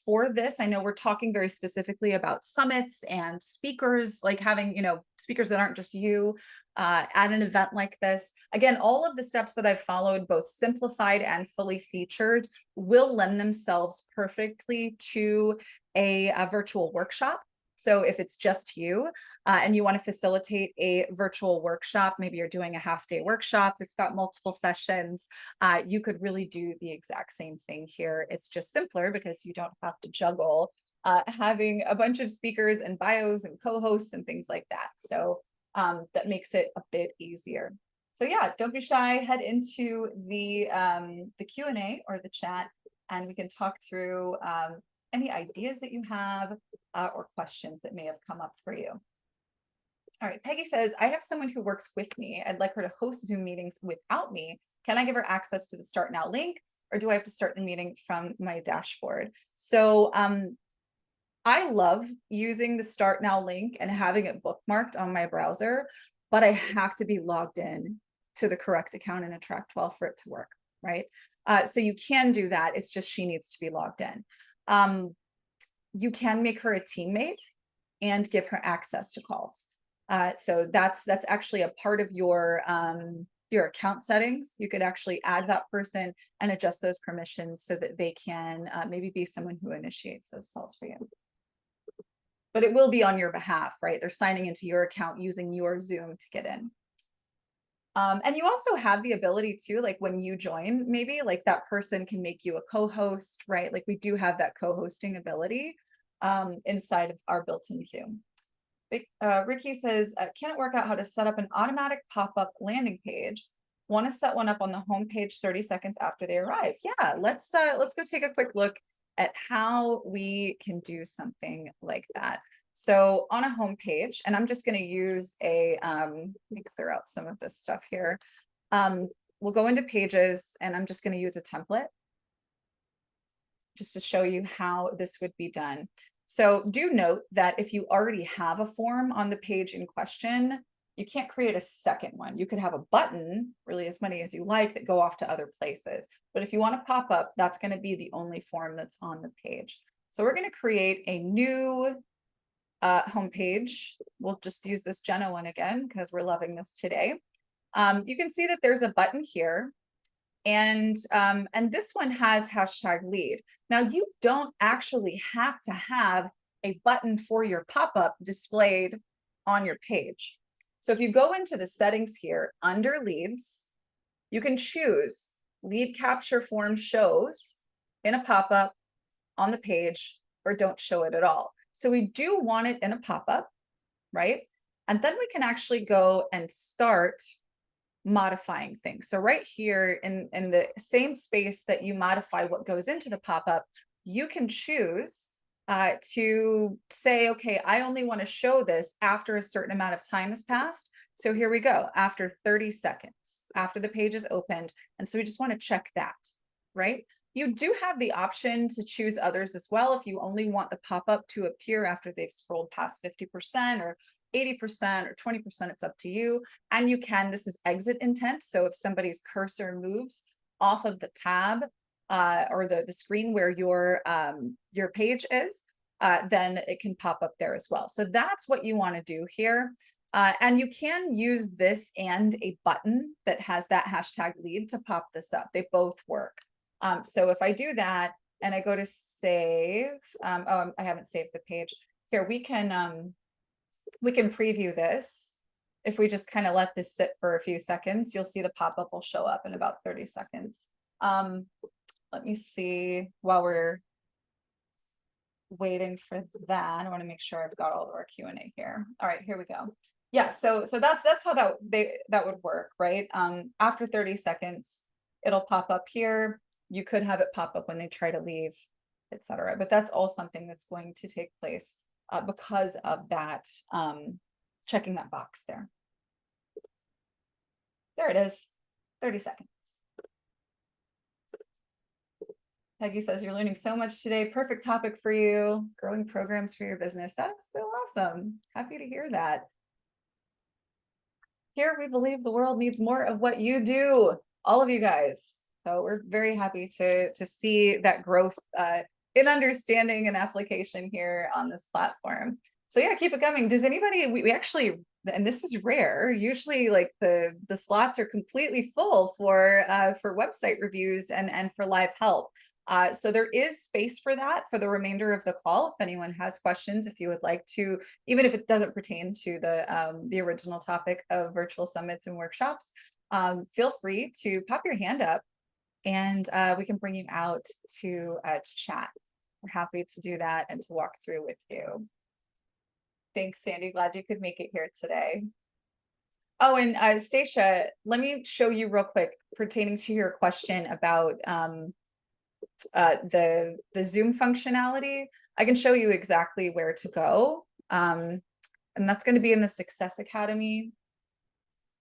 for this. I know we're talking very specifically about summits and speakers, like having, speakers that aren't just you at an event like this. Again, all of the steps that I've followed, both simplified and fully featured, will lend themselves perfectly to a virtual workshop. So if it's just you and you want to facilitate a virtual workshop, maybe you're doing a half-day workshop that's got multiple sessions, you could really do the exact same thing here. It's just simpler because you don't have to juggle having a bunch of speakers and bios and co-hosts and things like that. So that makes it a bit easier. So yeah, don't be shy, head into the Q&A or the chat, and we can talk through any ideas that you have or questions that may have come up for you. All right, Peggy says, I have someone who works with me. I'd like her to host Zoom meetings without me. Can I give her access to the Start Now link, or do I have to start the meeting from my dashboard? So I love using the Start Now link and having it bookmarked on my browser, but I have to be logged in to the correct account in AttractWell for it to work, right? So you can do that. It's just she needs to be logged in. You can make her a teammate and give her access to calls. So that's actually a part of your account settings. You could actually add that person and adjust those permissions so that they can maybe be someone who initiates those calls for you. But it will be on your behalf, right? They're signing into your account using your Zoom to get in. And you also have the ability to, like when you join, maybe like that person can make you a co-host, right? Like we do have that co-hosting ability inside of our built-in Zoom. Ricky says, can't work out how to set up an automatic pop-up landing page. Want to set one up on the home page 30 seconds after they arrive. Yeah, let's go take a quick look at how we can do something like that. So on a home page, and I'm just going to use a, let me clear out some of this stuff here. We'll go into pages and I'm just going to use a template just to show you how this would be done. So do note that if you already have a form on the page in question, you can't create a second one. You could have a button, really as many as you like, that go off to other places. But if you want to pop up, that's going to be the only form that's on the page. So we're going to create a new homepage. We'll just use this Jenna one again because we're loving this today. You can see that there's a button here. And this one has hashtag lead. Now you don't actually have to have a button for your pop-up displayed on your page. So if you go into the settings here under leads, you can choose lead capture form shows in a pop-up on the page or don't show it at all. So we do want it in a pop-up, right? And then we can actually go and start modifying things. So right here in the same space that you modify what goes into the pop-up, you can choose to say, okay, I only want to show this after a certain amount of time has passed. So here we go, after 30 seconds, after the page is opened. And so we just want to check that, right? You do have the option to choose others as well. If you only want the pop-up to appear after they've scrolled past 50% or 80% or 20%, it's up to you. And you can, this is exit intent. So if somebody's cursor moves off of the tab or the screen where your page is, then it can pop up there as well. So that's what you want to do here. And you can use this and a button that has that hashtag lead to pop this up. They both work. So if I do that and I go to save, I haven't saved the page. Here, we can preview this. If we just kind of let this sit for a few seconds, you'll see the pop-up will show up in about 30 seconds. Let me see while we're waiting for that. I want to make sure I've got all of our Q&A here. All right, here we go. Yeah, so that's how that would work, right? After 30 seconds, it'll pop up here. You could have it pop up when they try to leave, etc. But that's all something that's going to take place because of that, checking that box there. There it is, 30 seconds. Peggy says, you're learning so much today. Perfect topic for you. Growing programs for your business. That is so awesome. Happy to hear that. Here, we believe the world needs more of what you do, all of you guys. So we're very happy to see that growth in understanding and application here on this platform. So yeah, keep it coming. Does anybody, we actually, and this is rare, usually like the slots are completely full for website reviews and for live help. So there is space for that for the remainder of the call. If anyone has questions, if you would like to, even if it doesn't pertain to the original topic of virtual summits and workshops, feel free to pop your hand up and we can bring you out to chat. We're happy to do that and to walk through with you. Thanks, Sandy. Glad you could make it here today. Oh, and Stacia, let me show you real quick pertaining to your question about the Zoom functionality. I can show you exactly where to go. And that's going to be in the Success Academy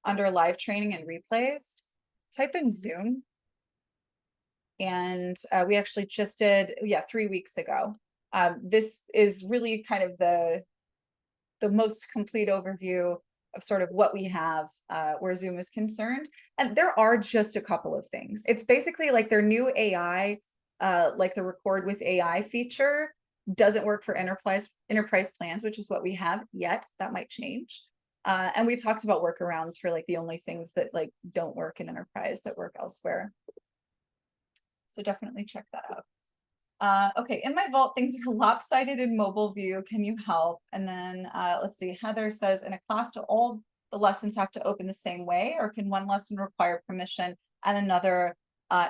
under live training and replays. Type in Zoom. And we actually just did, 3 weeks ago. This is really kind of the most complete overview of sort of what we have where Zoom is concerned. And there are just a couple of things. It's basically like their new AI, like the record with AI feature doesn't work for enterprise plans, which is what we have yet. That might change. And we talked about workarounds for like the only things that like don't work in enterprise that work elsewhere. So definitely check that out. Okay, in my vault, things are lopsided in mobile view. Can you help? And then let's see, Heather says, in a class, do all the lessons have to open the same way, or can one lesson require permission and another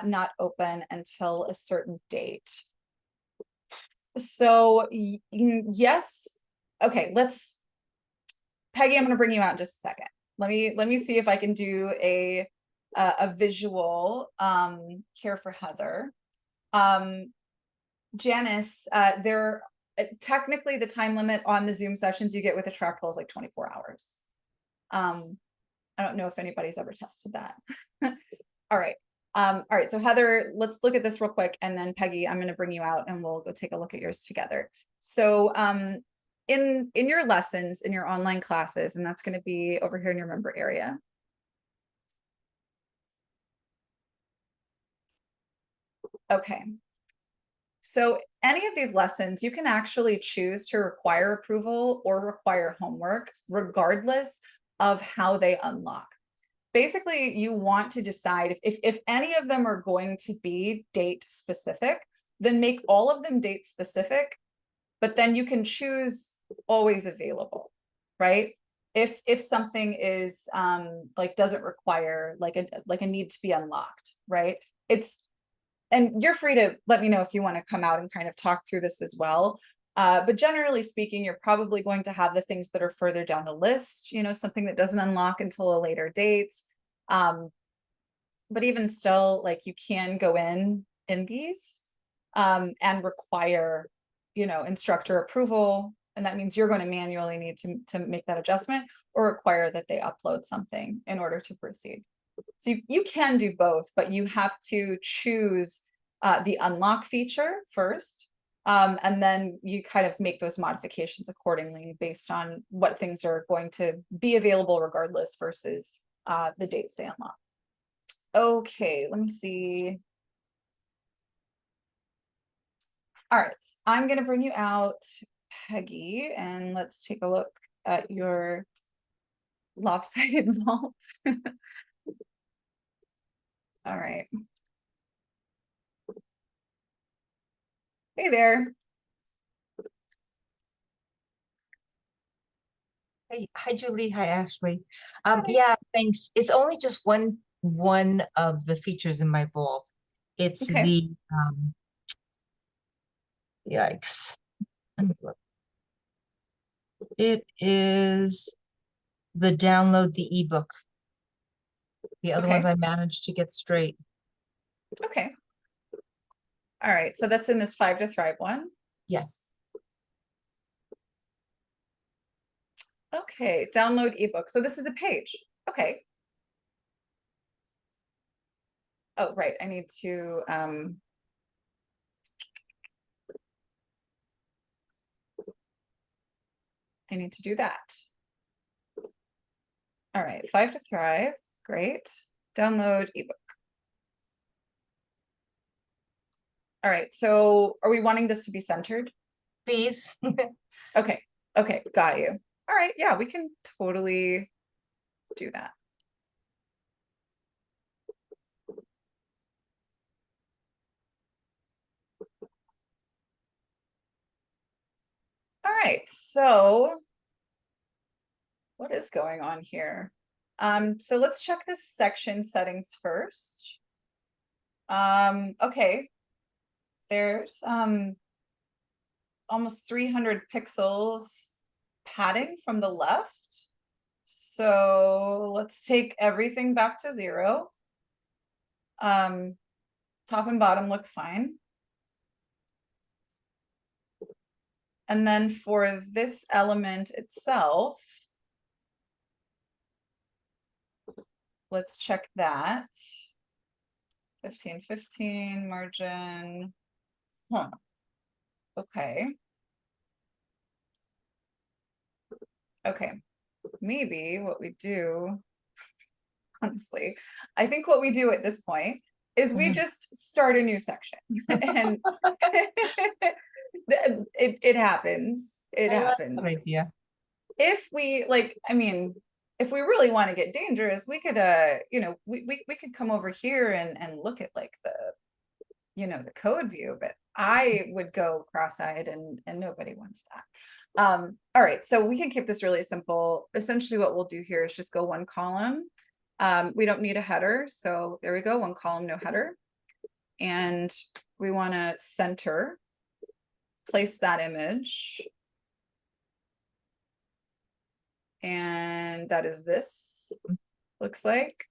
not open until a certain date? So yes. Okay, Peggy, I'm going to bring you out in just a second. Let me see if I can do a visual here for Heather. Janice, technically the time limit on the Zoom sessions you get with AttractWell is like 24 hours. I don't know if anybody's ever tested that. All right. All right, so Heather, let's look at this real quick, and then Peggy, I'm going to bring you out and we'll go take a look at yours together. So in your lessons, in your online classes, and that's going to be over here in your member area. Okay. So any of these lessons, you can actually choose to require approval or require homework, regardless of how they unlock. Basically, you want to decide if any of them are going to be date specific, then make all of them date specific, but then you can choose always available, right? If something is like doesn't require like a need to be unlocked, right? And you're free to let me know if you want to come out and kind of talk through this as well. But generally speaking, you're probably going to have the things that are further down the list, something that doesn't unlock until a later date. But even still, like you can go in these and require, instructor approval. And that means you're going to manually need to make that adjustment or require that they upload something in order to proceed. So you can do both, but you have to choose the unlock feature first. And then you kind of make those modifications accordingly based on what things are going to be available regardless versus the dates they unlock. Okay, let me see. All right, I'm going to bring you out, Peggy, and let's take a look at your lopsided vault. All right. Hey there. Hi, Julie. Hi, Ashley. Hi. Yeah, thanks. It's only just one of the features in my vault. It's Okay. the yikes. Let me look. It is the download the ebook. The other ones Okay. I managed to get straight. Okay. All right. So that's in this 5 to Thrive one. Yes. Okay. Download ebook. So this is a page. Okay. Oh, right. I need to do that. All right. 5 to Thrive. Great. Download ebook. All right. So are we wanting this to be centered? Please. Okay. Okay. Got you. All right. Yeah, we can totally do that. All right. So what is going on here? So let's check this section settings first. Okay. There's almost 300 pixels padding from the left. So let's take everything back to 0. Top and bottom look fine. And then for this element itself, let's check that. 15, margin. Huh. Okay. Okay. Maybe what we do, honestly, I think what we do at this point is we just start a new section. And it happens. It I like happens. that idea. If we like, I mean, if we really want to get dangerous, we could we could come over here and look at like the the code view, but I would go cross-eyed and nobody wants that. All right, so we can keep this really simple. Essentially what we'll do here is just go one column. We don't need a header, so there we go, one column, no header. And we want to center, place that image. And that is this, looks like.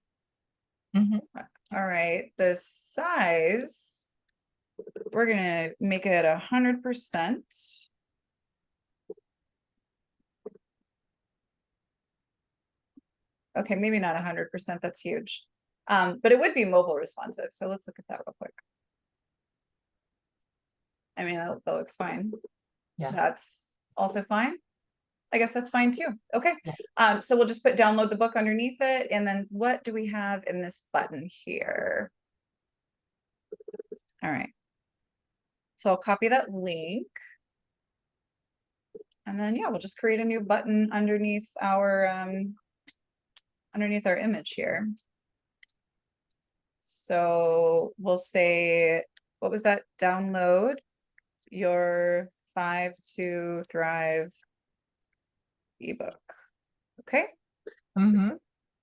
All right, the size, we're gonna make it 100%. Okay, maybe not 100%, that's huge. But it would be mobile responsive. So let's look at that real quick. I mean, that looks fine. Yeah. That's also fine. I guess that's fine too. Okay. Yeah. So we'll just put download the book underneath it. And then what do we have in this button here? All right. So I'll copy that link. And then, yeah, we'll just create a new button underneath our image here. So we'll say, what was that? Download your 5 to Thrive ebook. Okay. Mm-hmm.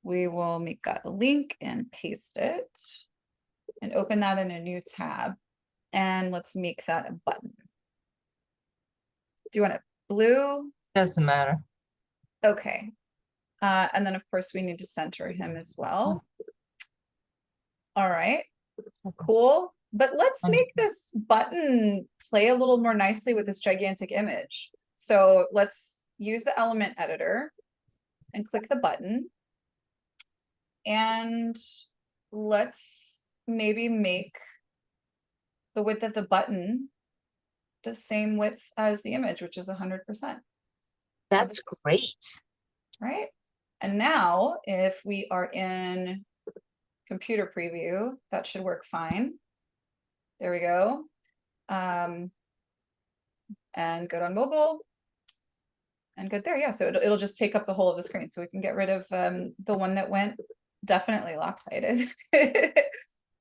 We will make that a link and paste it and open that in a new tab. And let's make that a button. Do you want it blue? Doesn't matter. Okay. And then of course we need to center him as well. All right, cool. But let's make this button play a little more nicely with this gigantic image. So let's use the element editor and click the button. And let's maybe make the width of the button the same width as the image, which is 100%. That's great. Right? And now if we are in computer preview, that should work fine. There we go. And good on mobile. And good there, yeah. So it'll just take up the whole of the screen. So we can get rid of the one that went definitely lopsided.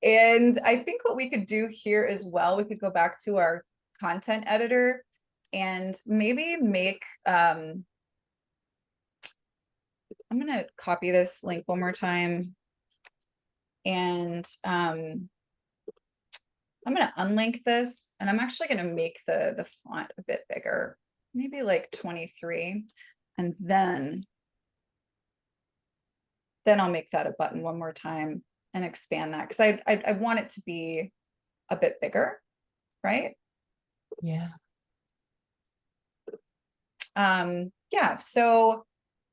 And I think what we could do here as well, we could go back to our content editor and maybe make, I'm gonna copy this link one more time. And I'm gonna unlink this and I'm actually gonna make the font a bit bigger, maybe like 23. And then I'll make that a button one more time and expand that because I want it to be a bit bigger, right? Yeah. Yeah, so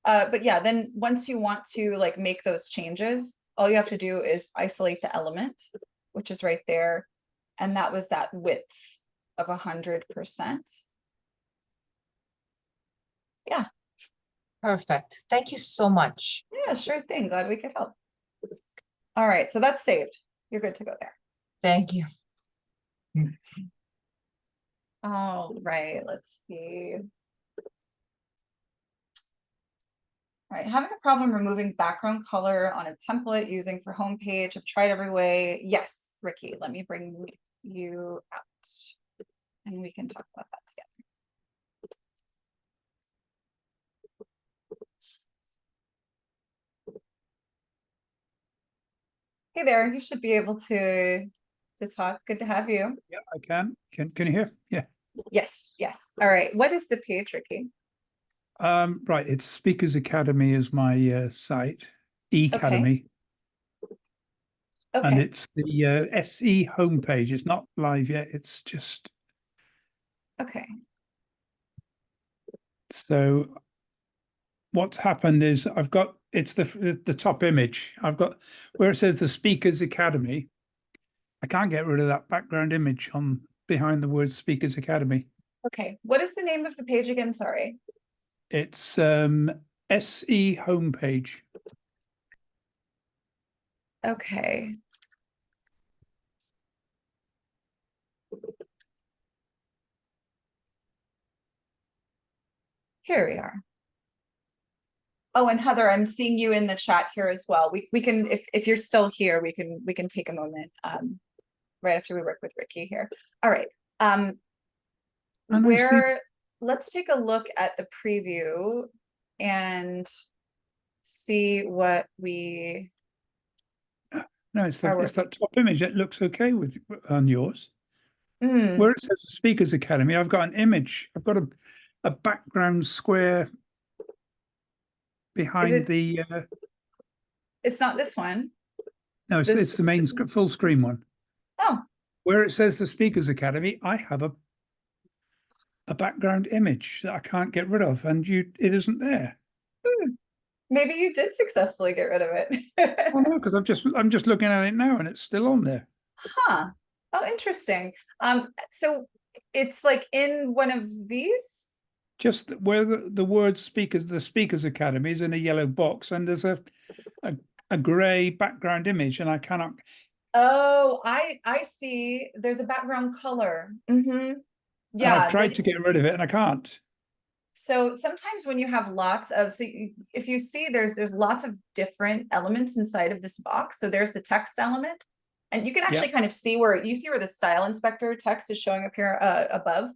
but yeah, then once you want to like make those changes, all you have to do is isolate the element, which is right there. And that was that width of 100%. Yeah. Perfect. Thank you so much. Yeah, sure thing. Glad we could help. All right, so that's saved. You're good to go there. Thank you. All right, let's see. All right, having a problem removing background color on a template using for homepage. I've tried every way. Yes, Ricky, let me bring you out and we can talk about that together. Hey there, you should be able to talk. Good to have you. Yeah, I can. Can you hear? Yeah. Yes, yes. All right. What is the page, Ricky? Right. It's Speakers Academy is my site, Academy, and Okay. it's the SE homepage. It's not live yet. It's just Okay. so. What's happened is I've got it's the top image. I've got where it says the Speakers Academy. I can't get rid of that background image on behind the word Speakers Academy. Okay. What is the name of the page again? Sorry. It's SE homepage. Okay. Here we are. Oh, and Heather, I'm seeing you in the chat here as well. We can, if you're still here, we can take a moment right after we work with Ricky here. All right. Let's take a look at the preview and see what we No, it's that top image. It looks okay with on yours. Where it says the Speakers Academy, I've got an image. I've got a background square behind the. It's not this one. No, it's the main full screen one. Oh. Where it says the Speakers Academy, I have a background image that I can't get rid of, and it isn't there. Maybe you did successfully get rid of Oh it. no, because I'm just looking at it now and it's still on there. Huh. Oh, interesting. So it's like in one of these? Just where the word speakers, the Speakers Academy is in a yellow box, and there's a, a grey background image, and I cannot. Oh, I see. There's a background color. And I've Yeah, tried to this. get rid of it, and I can't. So sometimes when you have lots of, if you see there's lots of different elements inside of this box. So there's the text element, and you can actually Yeah. kind of see where the style inspector text is showing up here above.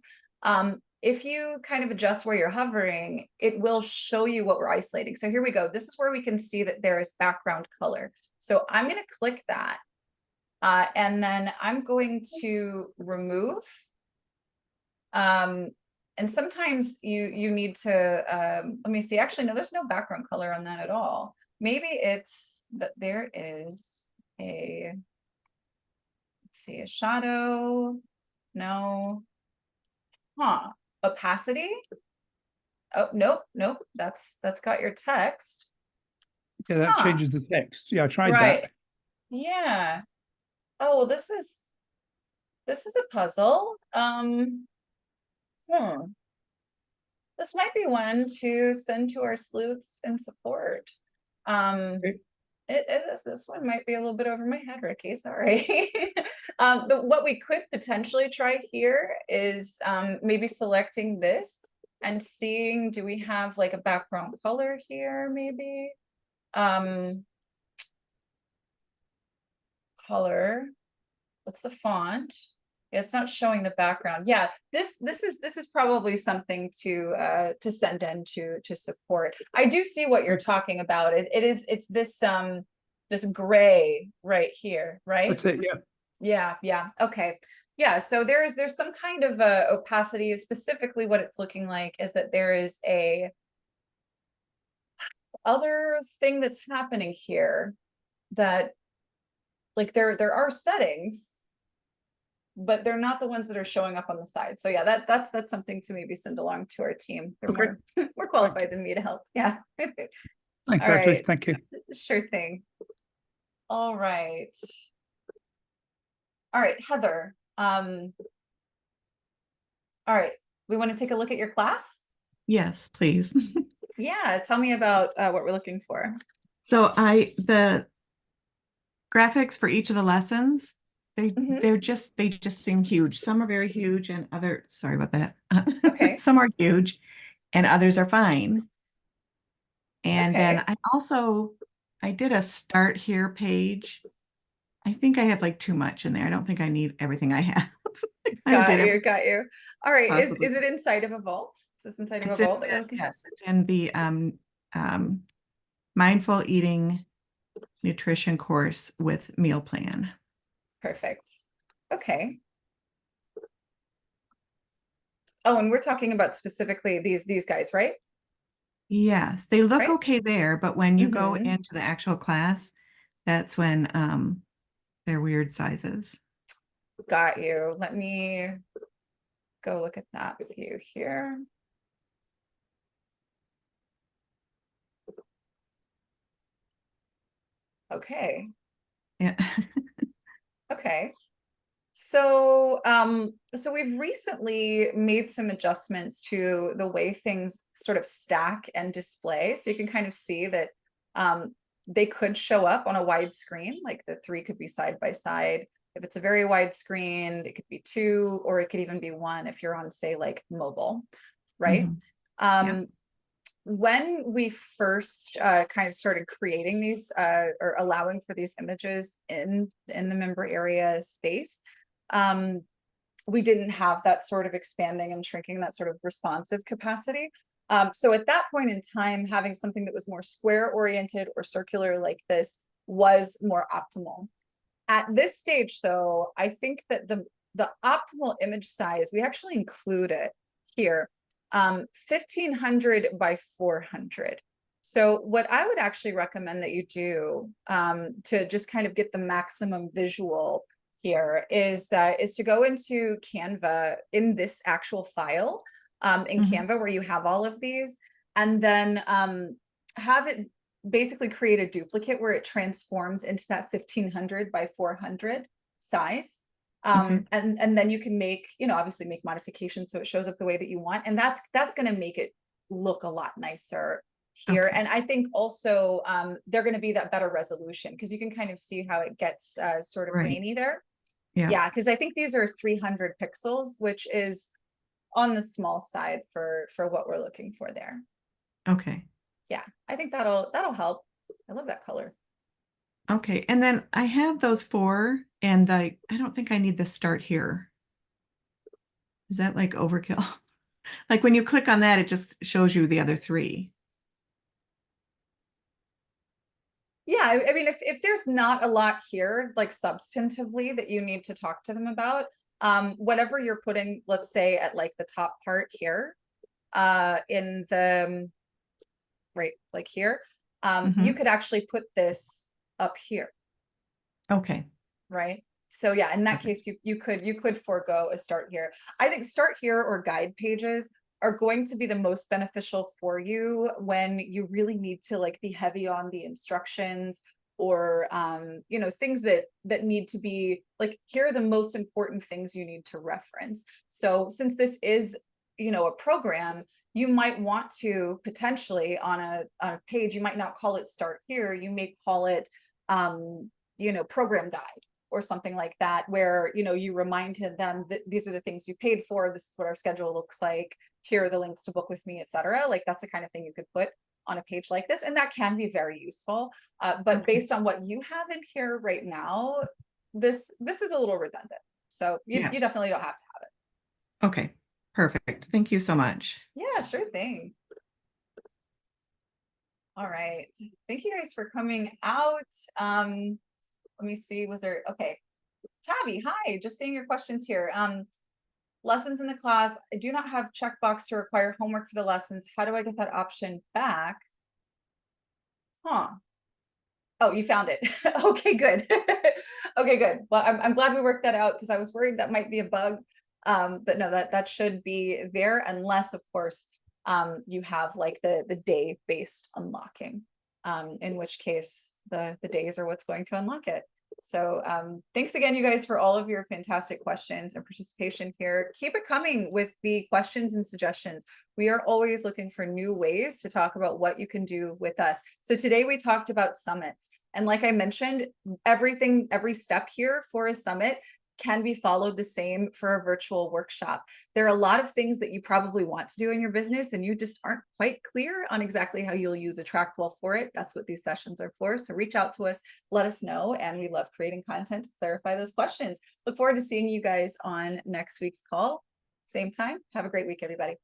If you kind of adjust where you're hovering, it will show you what we're isolating. So here we go. This is where we can see that there is background color. So I'm going to click that. And then I'm going to remove. And sometimes you need to, let me see, actually, no, there's no background color on that at all. Maybe it's that there is let's see, a shadow. No. Huh. Opacity. Oh, nope. That's got your text. Yeah, that Huh. changes the text. Yeah, I tried Right. that. Yeah. Oh, well, this is a puzzle. This might be one to send to our sleuths in support. Okay. This one might be a little bit over my head, Ricky. Sorry. What we could potentially try here is maybe selecting this and seeing, do we have like a background color here? Maybe color. What's the font? Yeah, it's not showing the background. Yeah, this is probably something to send in to support. I do see what you're talking about. It's this this gray right here, right? That's it. Yeah. Yeah. Okay. Yeah, so there's some kind of opacity. Specifically what it's looking like is that there is a other thing that's happening here, that like there are settings, but they're not the ones that are showing up on the side. So yeah, that's something to maybe send along to our team. They're Okay. more qualified than me to help. Yeah. Thanks, All Ashley. right. Thank you. Sure thing. All right. All right, Heather. All right. We want to take a look at your class? Yes, please. Yeah, tell me about what we're looking for. So the graphics for each of the lessons, they just seem huge. Some are very huge and sorry about that. Okay. Some are huge and others are fine. And then I did a start here page. I think I have like too much in there. I don't think I need everything I have. Got you. All right. Is possibly. it inside of a vault? Is this inside of a It's in vault that you're the- looking? Yes, it's in the mindful eating nutrition course with meal plan. Perfect. Okay. Oh, and we're talking about specifically these guys, right? Yes, they look Right? okay there, but when you go Mhm. into the actual class, that's when they're weird sizes. Got you. Let me go look at that with you here. Okay. Yeah. Okay. So, so we've recently made some adjustments to the way things sort of stack and display. So you can kind of see that they could show up on a wide screen, like the three could be side by side. If it's a very wide screen, it could be two, or it could even be one if you're on, say, like mobile, right? Yeah. When we first kind of started creating these or allowing for these images in the member area space, we didn't have that sort of expanding and shrinking, that sort of responsive capacity. So at that point in time, having something that was more square oriented or circular like this was more optimal. At this stage, though, I think that the optimal image size, we actually include it here, 1500 by 400. So what I would actually recommend that you do to just kind of get the maximum visual here is to go into Canva in this actual file in Canva where you have all of these, and then have it basically create a duplicate where it transforms into that 1500 by 400 size. Okay. And then you can make, obviously make modifications so it shows up the way that you want. And that's going to make it look a lot nicer here. Okay. And I think also they're going to be that better resolution because you can kind of see how it gets sort of Right. grainy there. Yeah. Yeah, because I think these are 300 pixels, which is on the small side for what we're looking for there. Okay. Yeah, I think that'll help. I love that color. Okay. And then I have those 4 and I don't think I need the start here. Is that like overkill? Like when you click on that, it just shows you the other 3. Yeah, I mean, if there's not a lot here, like substantively that you need to talk to them about, whatever you're putting, let's say at like the top part here, in the, right, like here, you could actually put this up here, Okay. right? So yeah, in that Okay. case, you could forego a start here. I think start here or guide pages are going to be the most beneficial for you when you really need to like be heavy on the instructions or things that need to be like, here are the most important things you need to reference. So since this is a program, you might want to potentially on a page, you might not call it start here, you may call it program guide or something like that, where you remind them that these are the things you paid for, this is what our schedule looks like, here are the links to book with me, etc. Like that's the kind of thing you could put on a page like this, and that can be very useful. But Okay. based on what you have in here right now, this is a little redundant, so you Yeah. definitely don't have to have it. Okay. Perfect. Thank you so much. Yeah, sure thing. All right, thank you guys for coming out. Let me see, was there, okay. Tabby, hi, just seeing your questions here. Lessons in the class, I do not have checkbox to require homework for the lessons. How do I get that option back? Huh. Oh, you found it. Okay, good. Okay, good. Well, I'm glad we worked that out because I was worried that might be a bug. But no, that should be there, unless of course you have like the day based unlocking, in which case the days are what's going to unlock it. So thanks again, you guys, for all of your fantastic questions and participation here. Keep it coming with the questions and suggestions. We are always looking for new ways to talk about what you can do with us. So today we talked about summits. And like I mentioned, every step here for a summit can be followed the same for a virtual workshop. There are a lot of things that you probably want to do in your business and you just aren't quite clear on exactly how you'll use AttractWell for it. That's what these sessions are for. So reach out to us, let us know, and we love creating content to clarify those questions. Look forward to seeing you guys on next week's call. Same time. Have a great week, everybody.